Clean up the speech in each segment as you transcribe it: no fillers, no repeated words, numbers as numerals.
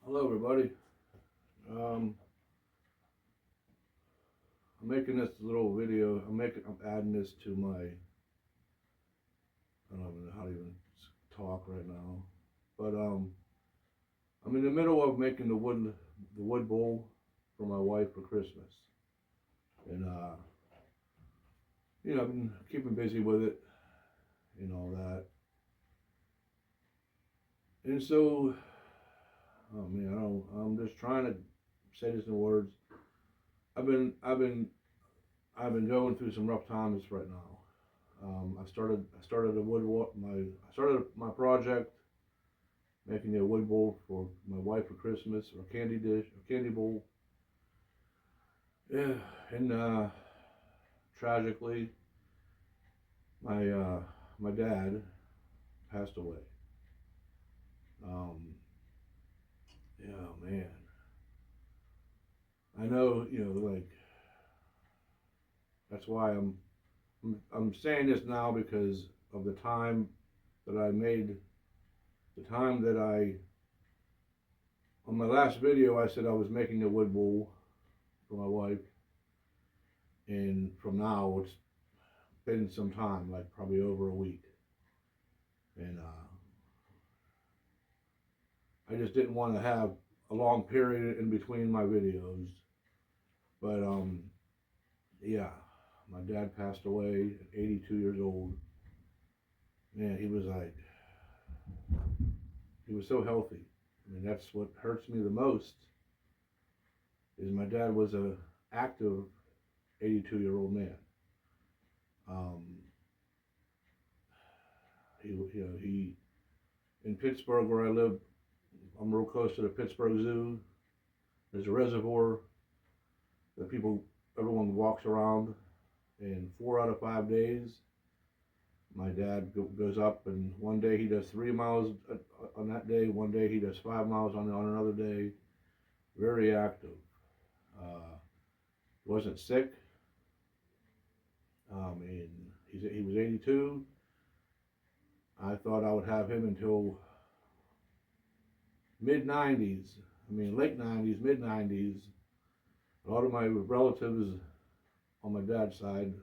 Hello, everybody. Um, I'm making this little video. I'm adding this to my. I don't even know how to even talk right now, but I'm in the middle of making the wood bowl for my wife for Christmas, and I've been keeping busy with it and all that, and so, oh man, I don't. I'm just trying to say this in words. I've been going through some rough times right now. I started my project making a wood bowl for my wife for Christmas, or candy dish, or candy bowl. Yeah, and tragically, my my dad passed away. Um, yeah, man. I know, like that's why I'm saying this now because of the time that I made, the time that I on my last video I said I was making a wood bowl for my wife, and from now it's been some time, like probably over a week, and I just didn't want to have a long period in between my videos. But yeah, my dad passed away at 82 years old. Man, he was so healthy. I mean, that's what hurts me the most. Is my dad was a active 82-year-old man. Um, he in Pittsburgh where I live. I'm real close to the Pittsburgh Zoo. There's a reservoir that everyone walks around, and 4 out of 5 days, my dad goes up, and one day he does 3 miles on that day, one day he does 5 miles on another day. Very active. Uh, wasn't sick. And he was 82. I thought I would have him until mid 90s. I mean, late 90s, mid 90s. A lot of my relatives on my dad's side,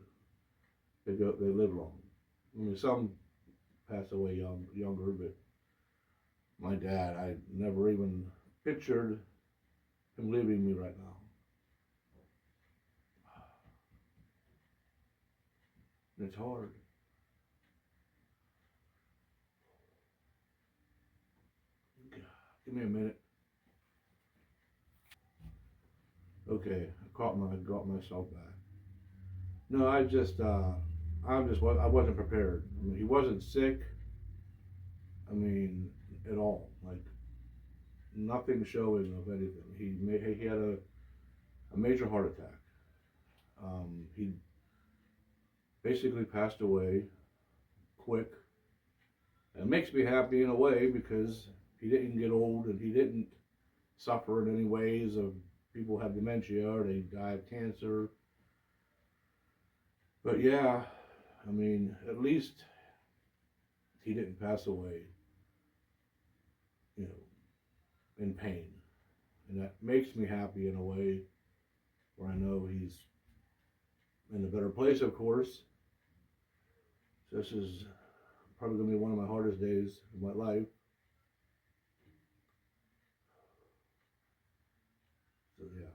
they live long. I mean, some pass away younger, but my dad, I never even pictured him leaving me right now. It's hard. Give me a minute. Okay, got myself back. No, I wasn't prepared. I mean, he wasn't sick. I mean, at all. Like nothing showing of anything. He had a major heart attack. He basically passed away quick. And it makes me happy in a way because he didn't get old and he didn't suffer in any ways of people have dementia or they die of cancer. But yeah, I mean, at least he didn't pass away, you know, in pain. And that makes me happy in a way where I know he's in a better place, of course. So this is probably going to be one of my hardest days of my life. So yeah,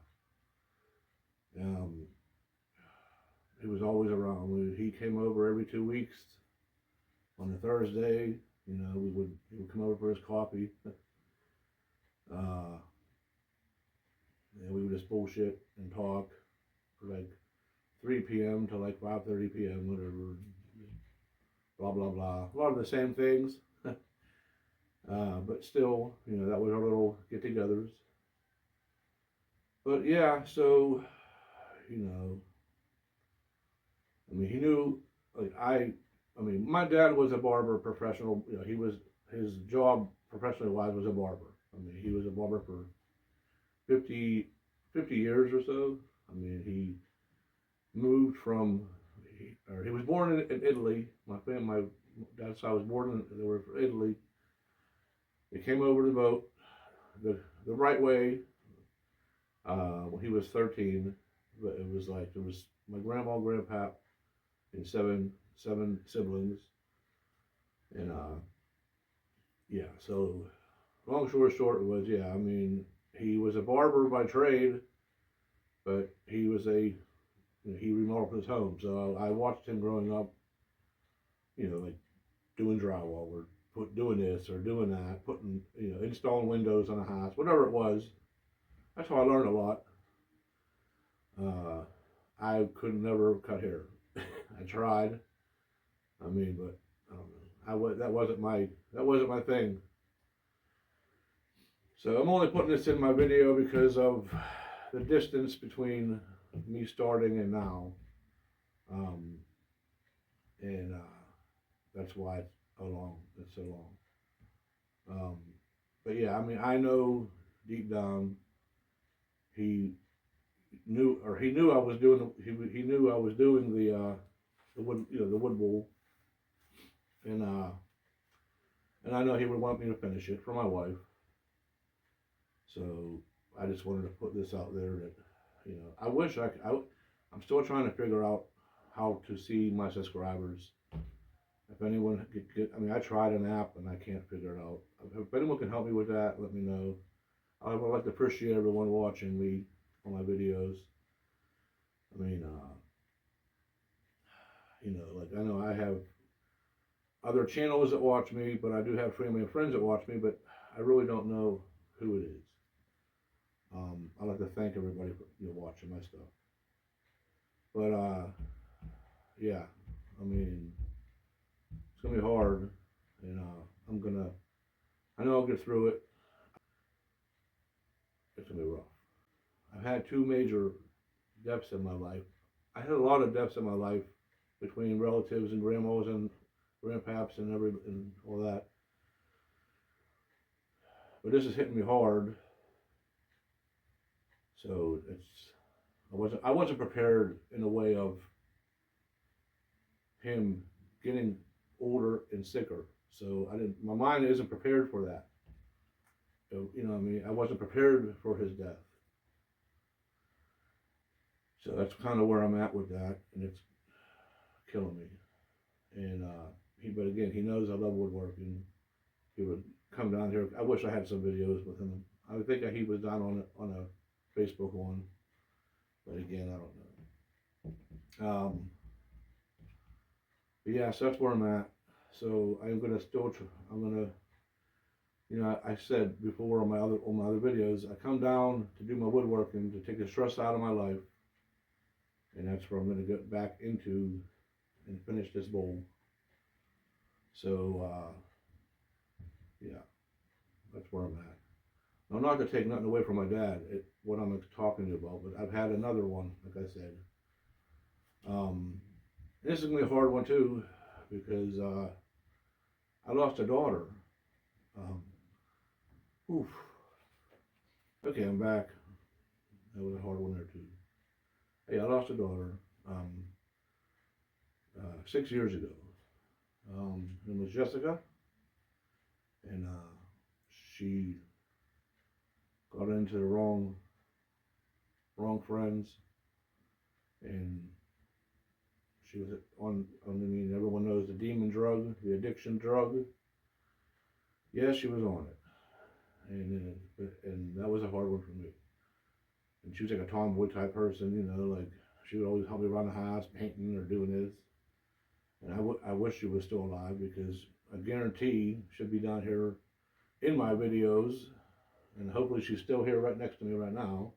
he was always around. He came over every 2 weeks on a Thursday. He would come over for his coffee. Uh, and we would just bullshit and talk for like 3 p.m. to like 5:30 p.m. whatever. Blah blah blah. A lot of the same things, but still, that was our little get-togethers. But yeah, so you know, I mean, he knew like I mean, my dad was a barber professional. He was his job professionally wise was a barber. I mean, he was a barber for 50, 50 years or so. I mean, he moved he was born in Italy. My dad's side was born in, they were from Italy. They came over the boat the right way when he was 13. But it was like, it was my grandma, grandpa, and seven siblings. And yeah, so long story short was, yeah, I mean, he was a barber by trade, but he was he remodeled his home. So I watched him growing up, like doing drywall or doing this or doing that, putting, installing windows on a house, whatever it was. That's how I learned a lot. I could never cut hair. I tried. I mean, but I don't know. That wasn't my thing. So I'm only putting this in my video because of the distance between me starting and now, um, and that's why it's so long. But yeah, I mean, I know deep down he he knew I was doing he knew I was doing the wood the wood wool, and I know he would want me to finish it for my wife. So I just wanted to put this out there that I wish I'm still trying to figure out how to see my subscribers. If anyone could get, I mean, I tried an app and I can't figure it out. If anyone can help me with that, let me know. I would like to appreciate everyone watching me on my videos. I mean, like I know I have other channels that watch me, but I do have family and friends that watch me, but I really don't know who it is. I'd like to thank everybody for watching my stuff. But yeah, I mean, it's gonna be hard, and I know I'll get through it. It's gonna be rough. I've had two major deaths in my life. I had a lot of deaths in my life between relatives and grandmas and grandpaps and all that. But this is hitting me hard, so I wasn't prepared in a way of him getting older and sicker. So my mind isn't prepared for that. So, I mean, I wasn't prepared for his death. So that's kind of where I'm at with that, and it's killing me. And but again, he knows I love woodworking. He would come down here. I wish I had some videos with him. I think he was down on a Facebook one, but again, I don't know. But yeah, so that's where I'm at. So I'm gonna I said before on my other videos, I come down to do my woodworking to take the stress out of my life, and that's where I'm gonna get back into and finish this bowl. So yeah, that's where I'm at. Now, not to take nothing away from my dad, what I'm talking to you about, but I've had another one, like I said. This is gonna be a hard one too, because I lost a daughter. Oof. Okay, I'm back. That was a hard one there too. Hey, I lost a daughter 6 years ago. Her name was Jessica, and she got into the wrong friends, and she was I mean, everyone knows the demon drug, the addiction drug. Yeah, she was on it, and that was a hard one for me. And she was like a tomboy type person, like she would always help me around the house, painting or doing this. And I wish she was still alive, because I guarantee she'll be down here in my videos, and hopefully she's still here right next to me right now,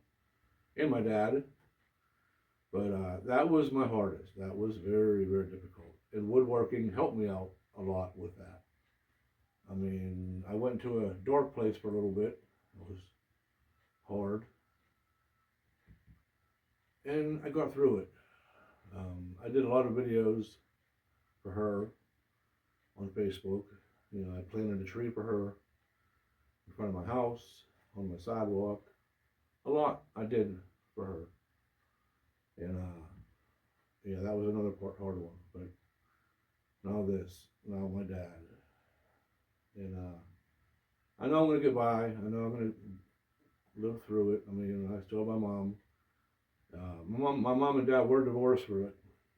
and my dad. But that was my hardest. That was very, very difficult. And woodworking helped me out a lot with that. I mean, I went into a dark place for a little bit. It was hard. And I got through it. I did a lot of videos for her on Facebook. I planted a tree for her in front of my house, on my sidewalk. A lot I did for her. And yeah, that was another hard one. But now my dad. And I know I'm gonna get by. I know I'm gonna lived through it. I mean, I still have my mom. My mom and dad were divorced for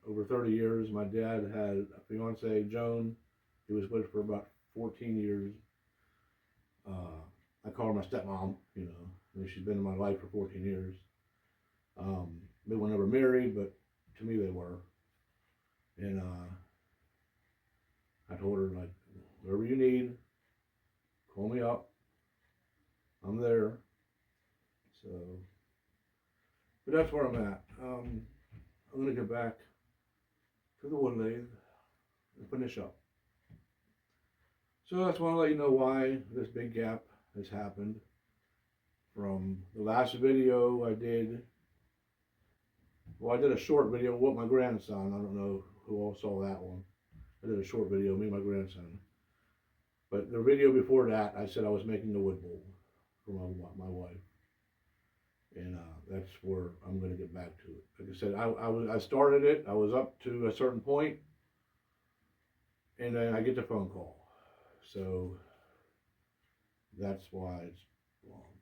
over 30 years. My dad had a fiance, Joan. He was with for about 14 years. I call her my stepmom, you know. I mean, she's been in my life for 14 years. They were never married, but to me they were. And I told her, like, whatever you need, call me up. I'm there. So, but that's where I'm at. I'm gonna get back to the wood lathe and finish up. So I just want to let you know why this big gap has happened from the last video I did. Well, I did a short video with my grandson. I don't know who all saw that one. I did a short video, me and my grandson. But the video before that, I said I was making the wood bowl for my wife. And that's where I'm going to get back to it. Like I said, I started it. I was up to a certain point, and then I get the phone call. So that's why it's long.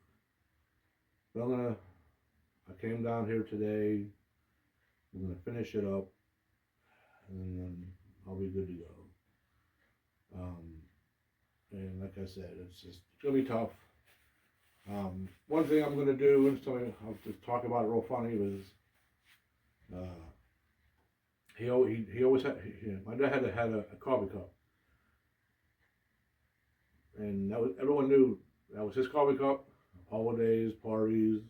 But I came down here today. I'm going to finish it up, and then I'll be good to go. And like I said, it's going to be tough. One thing I'm going to do, and something I'll just talk about it real funny, was he always had, my dad had a coffee cup. And that was, everyone knew that was his coffee cup. Holidays, parties,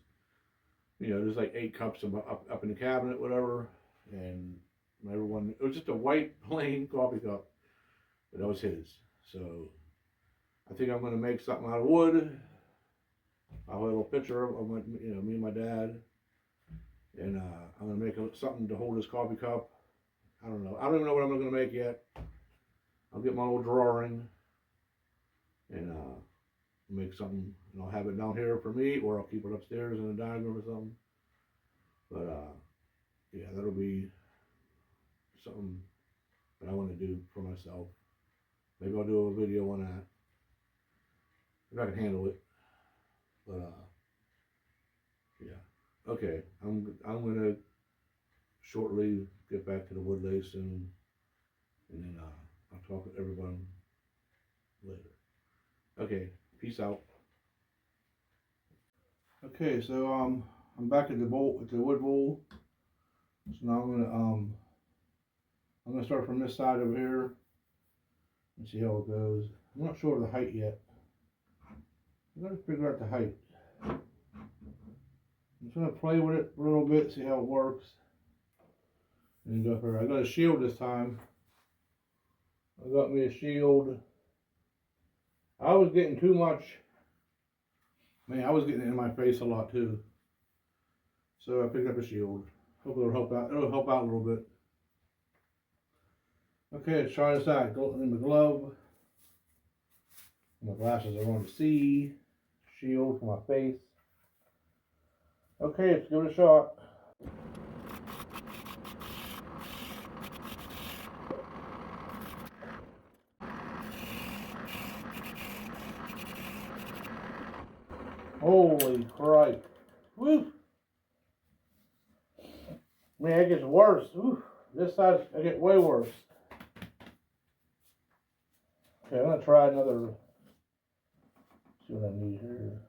you know, there's like 8 cups up in the cabinet, whatever. And everyone, it was just a white plain coffee cup, but that was his. So I think I'm going to make something out of wood. I'll have a little picture of my, you know, me and my dad, and I'm going to make something to hold his coffee cup. I don't know. I don't even know what I'm going to make yet. I'll get my little drawing and make something, and I'll have it down here for me, or I'll keep it upstairs in the dining room or something. But yeah, that'll be something that I want to do for myself. Maybe I'll do a video on that if I can handle it. But yeah, okay. I'm gonna shortly get back to the wood lathe soon, and then I'll talk with everyone later. Okay, peace out. Okay, so I'm back at the wood bowl. So now I'm gonna start from this side over here and see how it goes. I'm not sure of the height yet. I'm gonna figure out the height. I'm just gonna play with it a little bit, see how it works. And go for it. I got a shield this time. I got me a shield. I was getting too much. Man, I was getting it in my face a lot too. So I picked up a shield. Hopefully it'll help out. It'll help out a little bit. Okay, let's try this out. Go in the glove. My glasses are on to see. Shield for my face. Okay, let's give it a shot. Holy Christ. Woo! Man, it gets worse. Woo. This side, I get way worse. Okay, I'm gonna try another. See what I need here.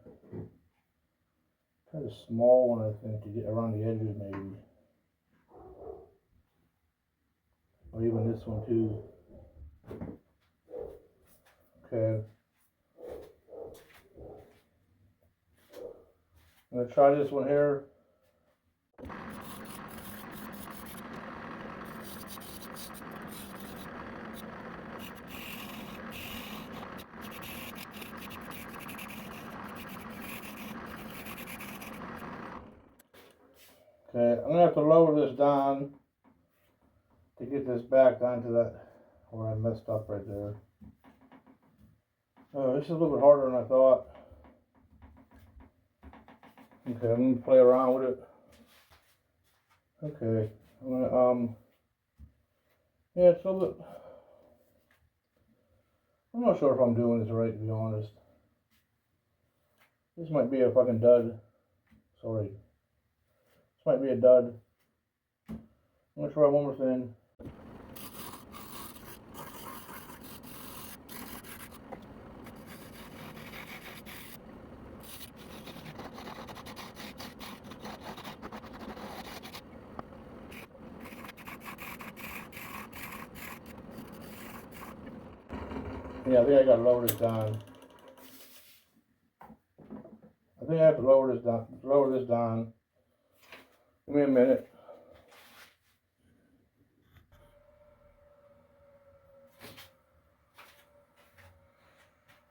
Kind of small one, I think, to get around the edges, maybe. Or even this one too. Okay. I'm gonna try this one here. Okay, I'm gonna have to lower this down to get this back down to that where I messed up right there. Oh, this is a little bit harder than I thought. Okay, I'm gonna play around with it. Okay, I'm gonna yeah, it's a little bit. I'm not sure if I'm doing this right, to be honest. This might be a fucking dud. Sorry. This might be a dud. I'm gonna try one more thing. Yeah, I think I gotta lower this down. I think I have to lower this down. Lower this down. Give me a minute.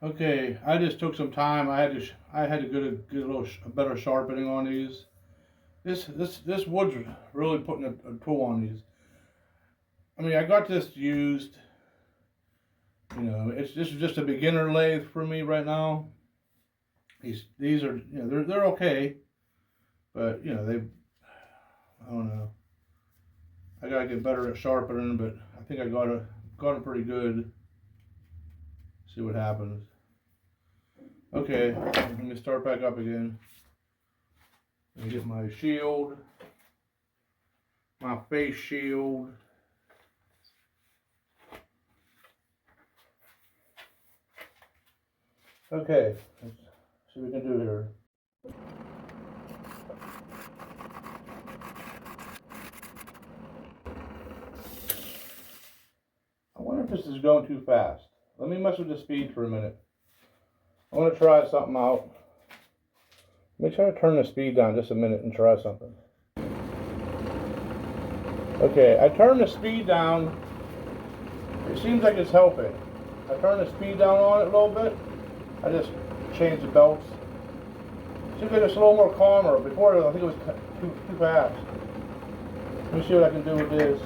Okay, I just took some time. I had to get a better sharpening on these. This wood's really putting a toll on these. I mean, I got this used. You know, this is just a beginner lathe for me right now. These are, you know, they're okay, but you know, I don't know. I gotta get better at sharpening, but I think I got it pretty good. See what happens. Okay, let me start back up again. Let me get my shield, my face shield. Okay, let's see what we can do here. I wonder if this is going too fast. Let me mess with the speed for a minute. I want to try something out. Let me try to turn the speed down just a minute and try something. Okay, I turned the speed down. It seems like it's helping. I turned the speed down on it a little bit. I just changed the belts. Seems like it's a little more calmer. Before, I think it was too fast. Let me see what I can do with this.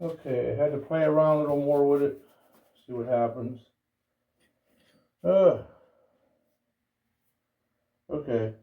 Okay, I had to play around a little more with it. See what happens. Okay.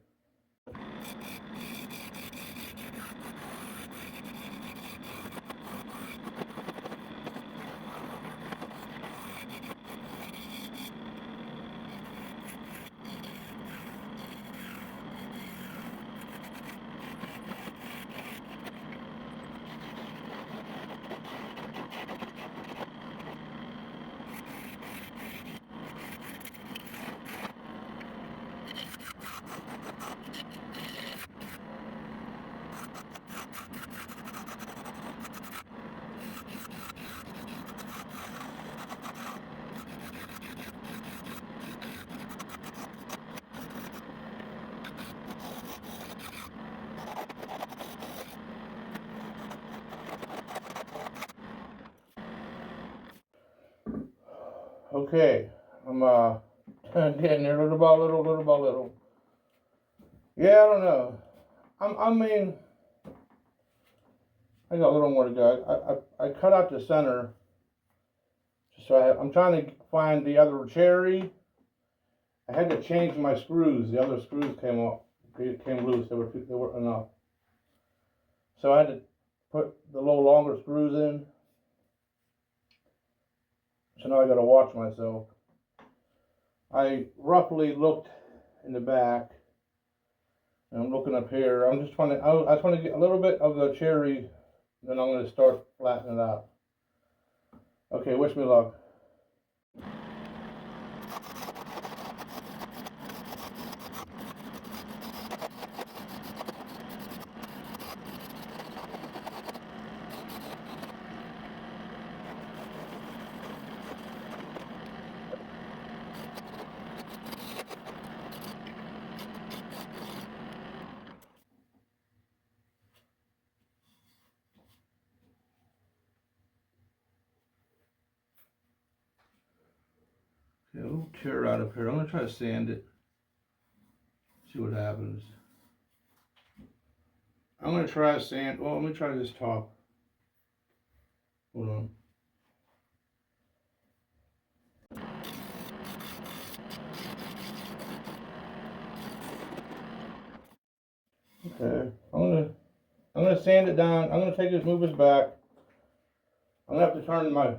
Okay. I'm getting there little by little, little by little. Yeah, I don't know. I mean, I got a little more to go. I cut out the center. So I'm trying to find the other cherry. I had to change my screws. The other screws came loose. They weren't enough. So I had to put the little longer screws in. So now I got to watch myself. I roughly looked in the back, and I'm looking up here. I'm just trying to. I just want to get a little bit of the cherry, then I'm going to start flattening it out. Okay, wish me luck. Okay, a little tear out of here. I'm going to try to sand it. See what happens. I'm gonna try sand. Well, let me try this top. Hold on. Okay, I'm gonna sand it down. I'm gonna take this, move this back. I'm gonna have to turn my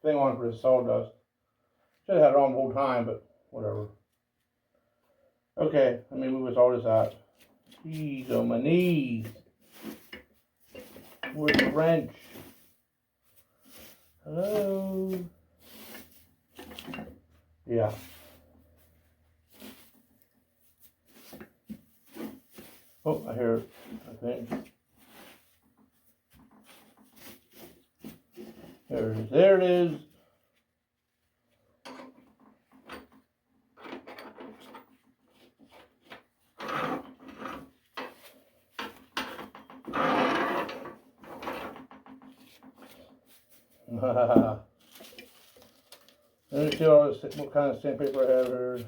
thing on for the sawdust. Should have had it on the whole time, but whatever. Okay, let me move all this out. Jeez, on my knees. Where's the wrench? Hello? Yeah. Oh, I hear it, I think. There it is. There it is. Let me see what kind of sandpaper I have here.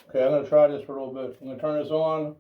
Okay, I'm going to try this for a little bit. I'm going to turn this on.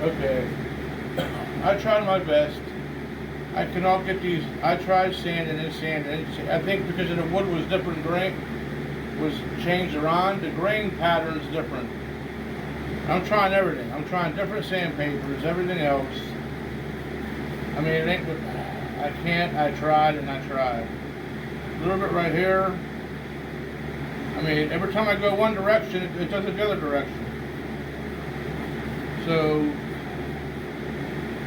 Okay, I tried my best. I cannot get these. I tried sanding and sanding. I think because the wood was different grain, was changed around. The grain pattern's different. I'm trying everything. I'm trying different sandpapers, everything else. I mean, it ain't. I can't. I tried and I tried. A little bit right here. I mean, every time I go one direction, it does it the other direction. So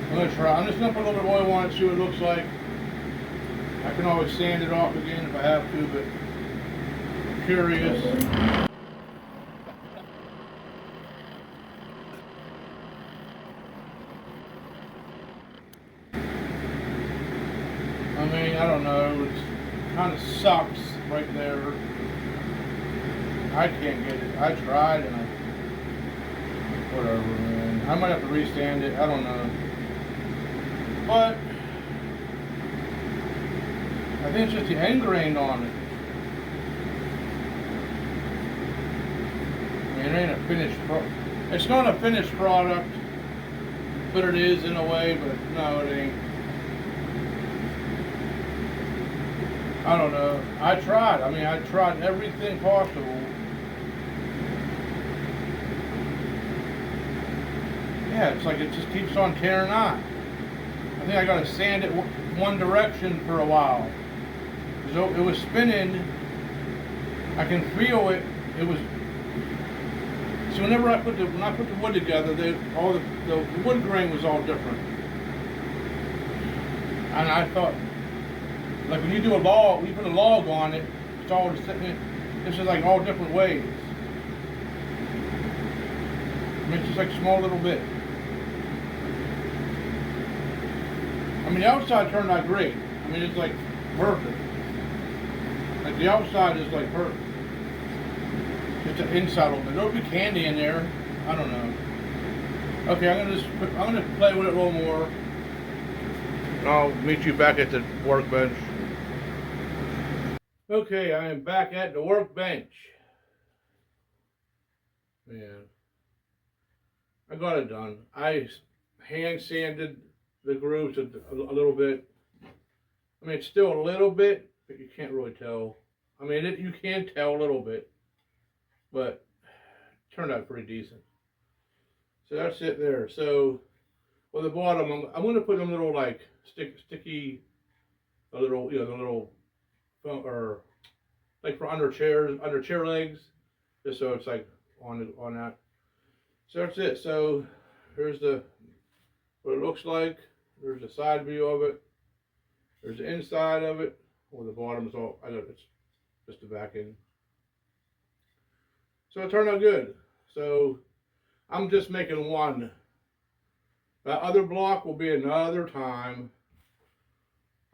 I'm gonna try. I'm just gonna put a little bit of oil on it, see what it looks like. I can always sand it off again if I have to, but I'm curious. I mean, I don't know. It kind of sucks right there. I can't get it. I tried and whatever, man. I might have to resand it. I don't know. But I think it's just the end grain on it. I mean, it ain't a finished product. It's not a finished product, but it is in a way, but no, it ain't. I don't know. I tried. I mean, I tried everything possible. Yeah, it's like it just keeps on tearing out. I think I got to sand it one direction for a while. So it was spinning. I can feel it. It was. So whenever when I put the wood together, the wood grain was all different. And I thought, like when you do a log, when you put a log on it, it's all this is like all different ways. I mean, it's just like a small little bit. I mean, the outside turned out great. I mean, it's like perfect. Like the outside is like perfect. Just the inside a little bit. There'll be candy in there. I don't know. Okay, I'm gonna play with it a little more. And I'll meet you back at the workbench. Okay, I am back at the workbench. Man, I got it done. I hand sanded the grooves a little bit. I mean, it's still a little bit, but you can't really tell. I mean, you can tell a little bit, but it turned out pretty decent. So that's it there. So on the bottom, I'm going to put them little like sticky, a little, the little, or like for under chair legs, just so it's like on that. So that's it. So here's what it looks like. There's the side view of it. There's the inside of it, or the bottom is all, I don't know, it's just the backing. So it turned out good. So I'm just making one. That other block will be another time.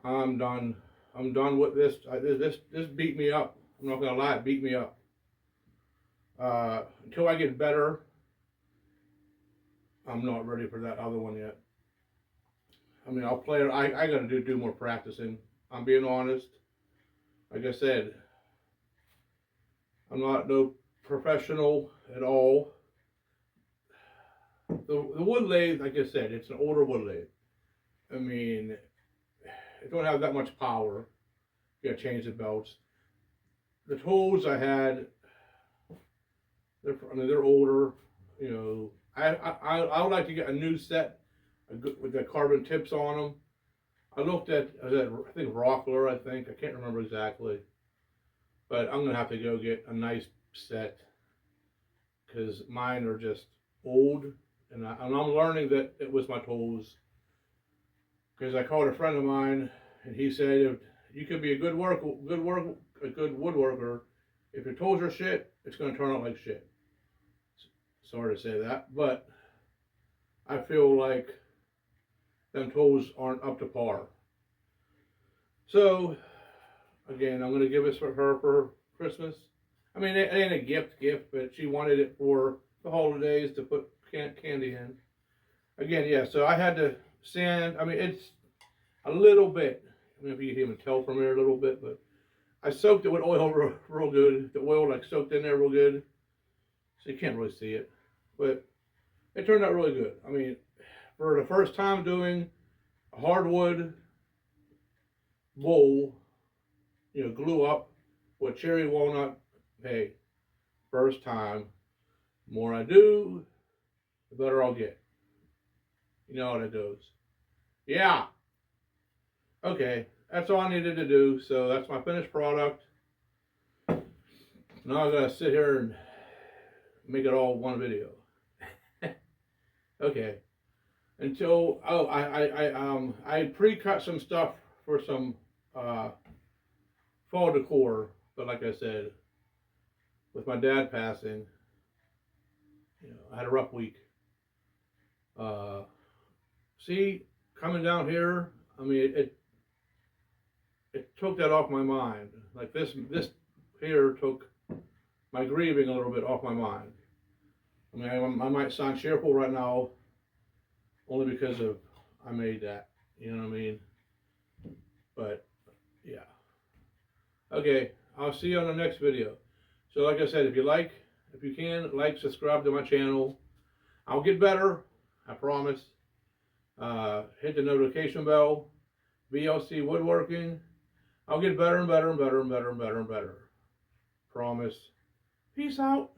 I'm done. I'm done with this. This beat me up. I'm not gonna lie, it beat me up. Until I get better, I'm not ready for that other one yet. I mean, I'll play it. I gotta do more practicing. I'm being honest. Like I said, I'm not no professional at all. The wood lathe, like I said, it's an older wood lathe. I mean, it don't have that much power. You gotta change the belts. The tools I had, they're older. You know, I would like to get a new set with the carbon tips on them. I looked at, I think Rockler, I can't remember exactly. But I'm gonna have to go get a nice set because mine are just old, and I'm learning that it was my tools. Because I called a friend of mine, and he said, if you could be a good woodworker, if your tools are shit, it's gonna turn out like shit. Sorry to say that, but I feel like them tools aren't up to par. So again, I'm gonna give this for her for Christmas. I mean, it ain't a gift, but she wanted it for the holidays to put candy in. Again, yeah. So I had to sand. I mean, it's a little bit. I mean, if you can even tell from here a little bit, but I soaked it with oil real good. The oil like soaked in there real good, so you can't really see it, but it turned out really good. I mean, for the first time doing a hardwood bowl, you know, glue up with cherry walnut. Hey, first time. The more I do, the better I'll get. You know how that goes. Yeah. Okay. That's all I needed to do. So that's my finished product. Now I gotta sit here and make it all one video. Okay. Until I pre-cut some stuff for some fall decor, but like I said, with my dad passing, you know, I had a rough week. See, coming down here, I mean, it took that off my mind. Like this here took my grieving a little bit off my mind. I mean, I might sound cheerful right now, only because of I made that. You know what I mean? But yeah. Okay, I'll see you on the next video. So like I said, if you can, like, subscribe to my channel. I'll get better, I promise. Hit the notification bell. VLC Woodworking. I'll get better and better and better and better and better and better. Promise. Peace out.